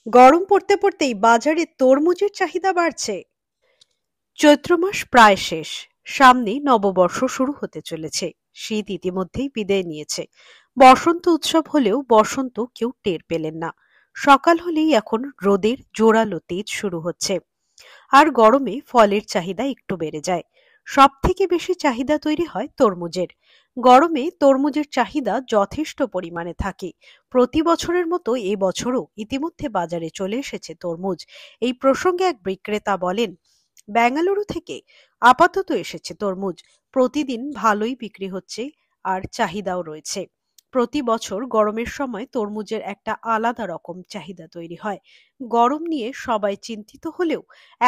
গরম পড়তে পড়তেই বাজারে তরমুজের চাহিদা বাড়ছে। চৈত্র মাস প্রায় শেষ। সামনে নববর্ষ শুরু হতে চলেছে। শীত ইতিমধ্যেই বিদায় নিয়েছে। বসন্ত উৎসব হলেও বসন্ত কেউ টের পেলেন না। সকাল হলেই এখন রোদের জোরালো তেজ শুরু হচ্ছে। আর গরমে ফলের চাহিদা একটু বেড়ে যায়। সব থেকে বেশি চাহিদা তৈরি হয় তরমুজের। গরমে তরমুজের চাহিদা যথেষ্ট পরিমাণে থাকে। প্রতি বছরের মতো এবছরও ইতিমধ্যে বাজারে চলে এসেছে তরমুজ। এই প্রসঙ্গে এক বিক্রেতা বলেন, বেঙ্গালুরু থেকে আপাতত এসেছে তরমুজ। প্রতিদিন ভালোই বিক্রি হচ্ছে আর চাহিদাও রয়েছে। প্রতি বছর গরমের সময় তরমুজের একটা আলাদা রকম চাহিদা তৈরি হয়। গরম নিয়ে সবাই চিন্তিত হলেও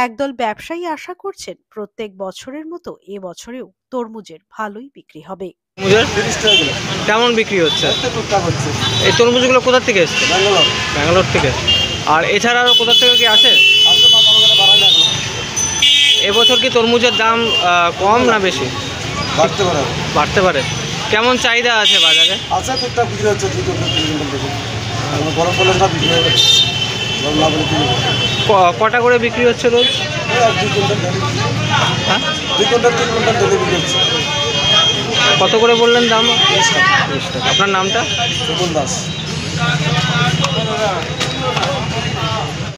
একদল ব্যবসায়ী আশা করছেন প্রত্যেক বছরের মতো এবছরেও তরমুজের ভালোই বিক্রি হবে। তরমুজের 30 টাকা কিলো। কেমন বিক্রি হচ্ছে? টুকটাক হচ্ছে। এই তরমুজগুলো কোথা থেকে এসছে? ব্যাঙ্গালোর। ব্যাঙ্গালোর থেকে। আর এছাড়া আরও কোথা থেকে কি আসে? এবছর কি তরমুজের দাম কম না বেশি? বাড়তে পারে। বাড়তে পারে। কেমন চাহিদা আছে বাজারে? আছে টুকটাক বিক্রি হচ্ছে 2 কুইন্টাল 3 কুইন্টাল থেকে। গরম পড়লে সব বিক্রি হয়ে যাচ্ছে। গরম না পড়লে কি কটা করে বিক্রি হচ্ছে রোজ? 2 কুইন্টাল ডেলি। হ্যাঁ, 2 কুইন্টাল 3 কুইন্টাল ডেলি বিক্রি হচ্ছে। কত করে বললেন দাম? 30 টাকা। আপনার নামটা? সুমন দাস।